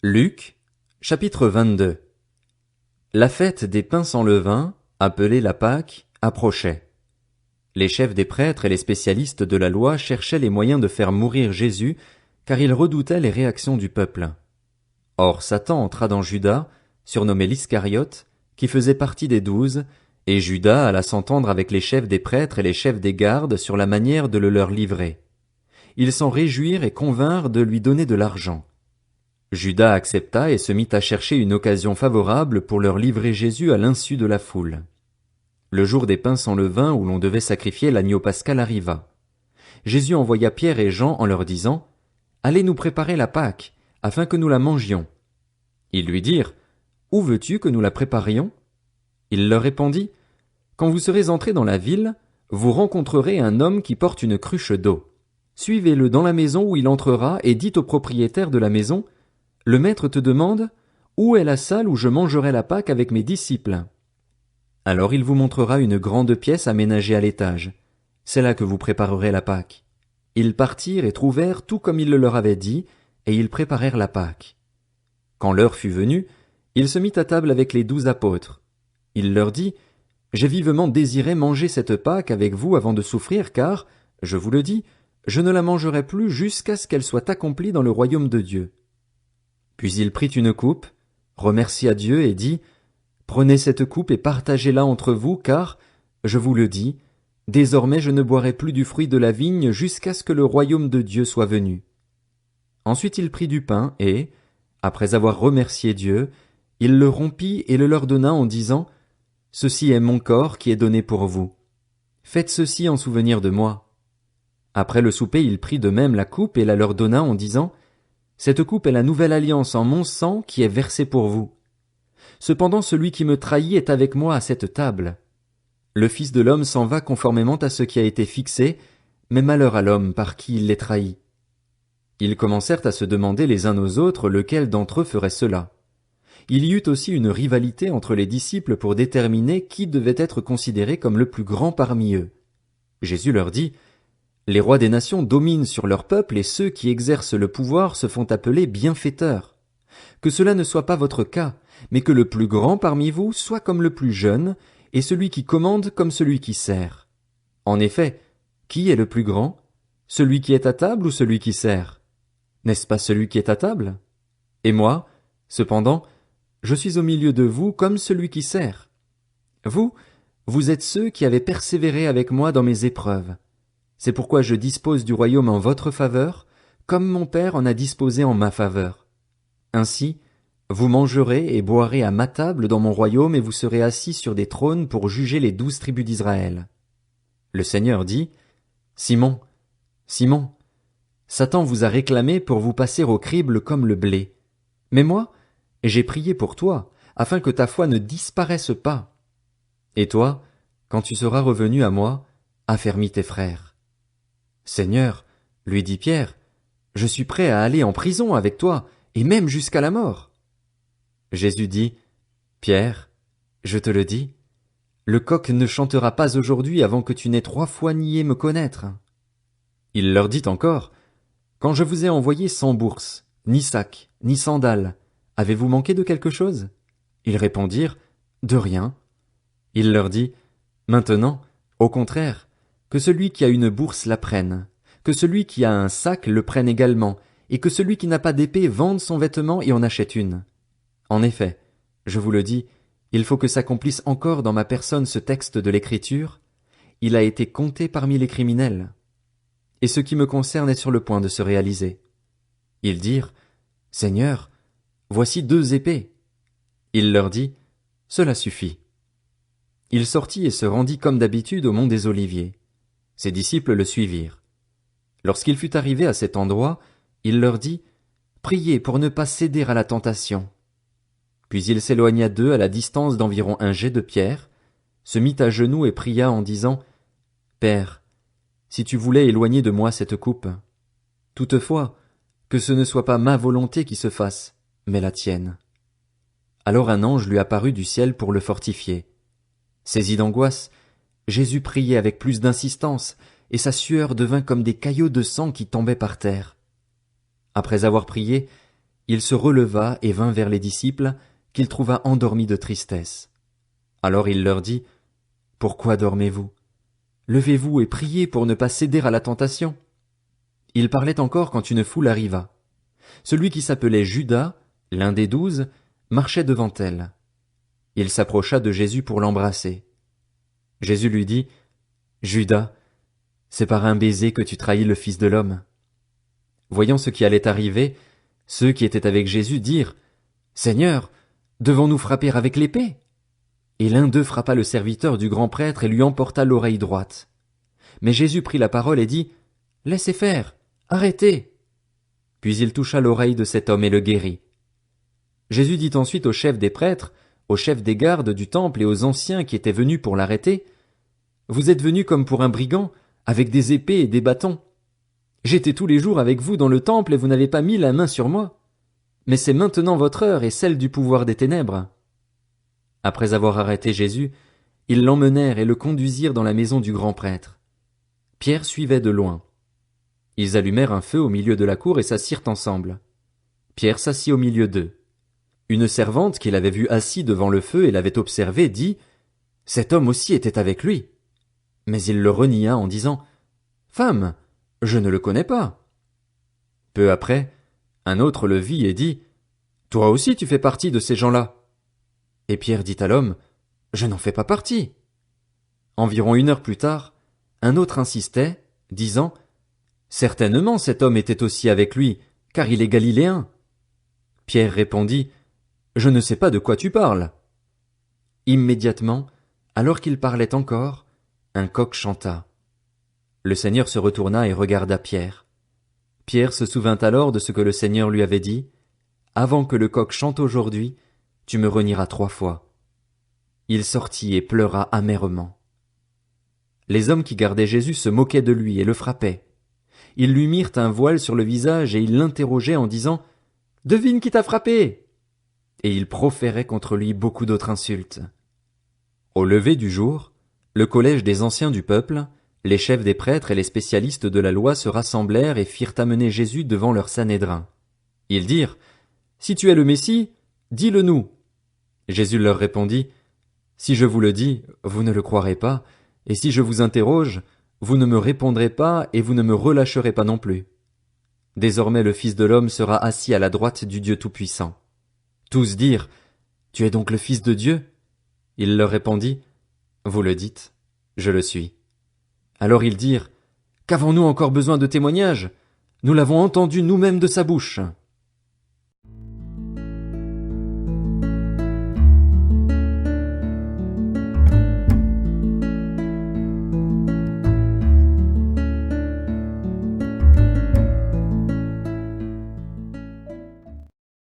Luc, chapitre 22. La fête des pains sans levain, appelée la Pâque, approchait. Les chefs des prêtres et les spécialistes de la loi cherchaient les moyens de faire mourir Jésus, car ils redoutaient les réactions du peuple. Or Satan entra dans Judas, surnommé l'Iscariote, qui faisait partie des 12, et Judas alla s'entendre avec les chefs des prêtres et les chefs des gardes sur la manière de le leur livrer. Ils s'en réjouirent et convinrent de lui donner de l'argent. Judas accepta et se mit à chercher une occasion favorable pour leur livrer Jésus à l'insu de la foule. Le jour des pains sans levain où l'on devait sacrifier l'agneau pascal arriva. Jésus envoya Pierre et Jean en leur disant « Allez nous préparer la Pâque, afin que nous la mangions. » Ils lui dirent « Où veux-tu que nous la préparions ?» Il leur répondit « Quand vous serez entrés dans la ville, vous rencontrerez un homme qui porte une cruche d'eau. Suivez-le dans la maison où il entrera et dites au propriétaire de la maison « Le maître te demande « Où est la salle où je mangerai la Pâque avec mes disciples ?» Alors il vous montrera une grande pièce aménagée à l'étage. C'est là que vous préparerez la Pâque. Ils partirent et trouvèrent tout comme il le leur avait dit, et ils préparèrent la Pâque. Quand l'heure fut venue, il se mit à table avec les 12 apôtres. Il leur dit « J'ai vivement désiré manger cette Pâque avec vous avant de souffrir, car, je vous le dis, je ne la mangerai plus jusqu'à ce qu'elle soit accomplie dans le royaume de Dieu. » Puis il prit une coupe, remercia Dieu et dit « Prenez cette coupe et partagez-la entre vous, car, je vous le dis, désormais je ne boirai plus du fruit de la vigne jusqu'à ce que le royaume de Dieu soit venu. » Ensuite il prit du pain et, après avoir remercié Dieu, il le rompit et le leur donna en disant « Ceci est mon corps qui est donné pour vous. Faites ceci en souvenir de moi. » Après le souper il prit de même la coupe et la leur donna en disant « Cette coupe est la nouvelle alliance en mon sang qui est versée pour vous. Cependant celui qui me trahit est avec moi à cette table. Le Fils de l'homme s'en va conformément à ce qui a été fixé, mais malheur à l'homme par qui il les trahit. » Ils commencèrent à se demander les uns aux autres lequel d'entre eux ferait cela. Il y eut aussi une rivalité entre les disciples pour déterminer qui devait être considéré comme le plus grand parmi eux. Jésus leur dit « Les rois des nations dominent sur leur peuple et ceux qui exercent le pouvoir se font appeler bienfaiteurs. Que cela ne soit pas votre cas, mais que le plus grand parmi vous soit comme le plus jeune, et celui qui commande comme celui qui sert. En effet, qui est le plus grand? Celui qui est à table ou celui qui sert? N'est-ce pas celui qui est à table? Et moi, cependant, je suis au milieu de vous comme celui qui sert. Vous êtes ceux qui avez persévéré avec moi dans mes épreuves. C'est pourquoi je dispose du royaume en votre faveur, comme mon Père en a disposé en ma faveur. Ainsi, vous mangerez et boirez à ma table dans mon royaume et vous serez assis sur des trônes pour juger les 12 tribus d'Israël. » Le Seigneur dit, « Simon, Simon, Satan vous a réclamé pour vous passer au crible comme le blé. Mais moi, j'ai prié pour toi, afin que ta foi ne disparaisse pas. Et toi, quand tu seras revenu à moi, affermis tes frères. » Seigneur, lui dit Pierre, je suis prêt à aller en prison avec toi, et même jusqu'à la mort. Jésus dit, Pierre, je te le dis, le coq ne chantera pas aujourd'hui avant que tu n'aies 3 fois nié me connaître. Il leur dit encore, quand je vous ai envoyé sans bourse, ni sac, ni sandales, avez-vous manqué de quelque chose? Ils répondirent, de rien. Il leur dit, maintenant, au contraire, que celui qui a une bourse la prenne, que celui qui a un sac le prenne également, et que celui qui n'a pas d'épée vende son vêtement et en achète une. En effet, je vous le dis, il faut que s'accomplisse encore dans ma personne ce texte de l'Écriture, il a été compté parmi les criminels. Et ce qui me concerne est sur le point de se réaliser. Ils dirent, Seigneur, voici 2 épées. Il leur dit, cela suffit. Il sortit et se rendit comme d'habitude au mont des Oliviers. Ses disciples le suivirent. Lorsqu'il fut arrivé à cet endroit, il leur dit, priez pour ne pas céder à la tentation. Puis il s'éloigna d'eux à la distance d'environ 1 jet de pierre, se mit à genoux et pria en disant, Père, si tu voulais éloigner de moi cette coupe. Toutefois, que ce ne soit pas ma volonté qui se fasse, mais la tienne. Alors un ange lui apparut du ciel pour le fortifier. Saisi d'angoisse, Jésus priait avec plus d'insistance, et sa sueur devint comme des caillots de sang qui tombaient par terre. Après avoir prié, Il se releva et vint vers les disciples, qu'il trouva endormis de tristesse. Alors il leur dit, « Pourquoi dormez-vous? Levez-vous et priez pour ne pas céder à la tentation. » Il parlait encore quand une foule arriva. Celui qui s'appelait Judas, l'un des 12, marchait devant elle. Il s'approcha de Jésus pour l'embrasser. Jésus lui dit, « Judas, c'est par un baiser que tu trahis le Fils de l'homme. » Voyant ce qui allait arriver, ceux qui étaient avec Jésus dirent, « Seigneur, devons-nous frapper avec l'épée? » Et l'un d'eux frappa le serviteur du grand prêtre et lui emporta l'oreille droite. Mais Jésus prit la parole et dit, « Laissez faire, arrêtez. » Puis il toucha l'oreille de cet homme et le guérit. Jésus dit ensuite aux chefs des prêtres, aux chefs des gardes du temple et aux anciens qui étaient venus pour l'arrêter, « Vous êtes venus comme pour un brigand, avec des épées et des bâtons. J'étais tous les jours avec vous dans le temple et vous n'avez pas mis la main sur moi. Mais c'est maintenant votre heure et celle du pouvoir des ténèbres. » Après avoir arrêté Jésus, ils l'emmenèrent et le conduisirent dans la maison du grand prêtre. Pierre suivait de loin. Ils allumèrent un feu au milieu de la cour et s'assirent ensemble. Pierre s'assit au milieu d'eux. Une servante qui l'avait vu assis devant le feu et l'avait observé dit, « Cet homme aussi était avec lui. » Mais il le renia en disant, « Femme, je ne le connais pas. » Peu après, un autre le vit et dit, « Toi aussi tu fais partie de ces gens-là. » Et Pierre dit à l'homme, « Je n'en fais pas partie. » Environ 1 heure plus tard, un autre insistait, disant, « Certainement cet homme était aussi avec lui, car il est galiléen. » Pierre répondit, « Je ne sais pas de quoi tu parles. » Immédiatement, alors qu'il parlait encore, un coq chanta. Le Seigneur se retourna et regarda Pierre. Pierre se souvint alors de ce que le Seigneur lui avait dit, « Avant que le coq chante aujourd'hui, tu me renieras 3 fois. » Il sortit et pleura amèrement. Les hommes qui gardaient Jésus se moquaient de lui et le frappaient. Ils lui mirent un voile sur le visage et ils l'interrogeaient en disant, « Devine qui t'a frappé !» Et ils proféraient contre lui beaucoup d'autres insultes. Au lever du jour, le collège des anciens du peuple, les chefs des prêtres et les spécialistes de la loi se rassemblèrent et firent amener Jésus devant leur Sanhédrin. Ils dirent, « Si tu es le Messie, dis-le nous. » Jésus leur répondit, « Si je vous le dis, vous ne le croirez pas, et si je vous interroge, vous ne me répondrez pas et vous ne me relâcherez pas non plus. Désormais le Fils de l'homme sera assis à la droite du Dieu Tout-Puissant. » Tous dirent, « Tu es donc le Fils de Dieu ?» Il leur répondit, « Vous le dites, je le suis. » Alors ils dirent, « Qu'avons-nous encore besoin de témoignages? Nous l'avons entendu nous-mêmes de sa bouche. »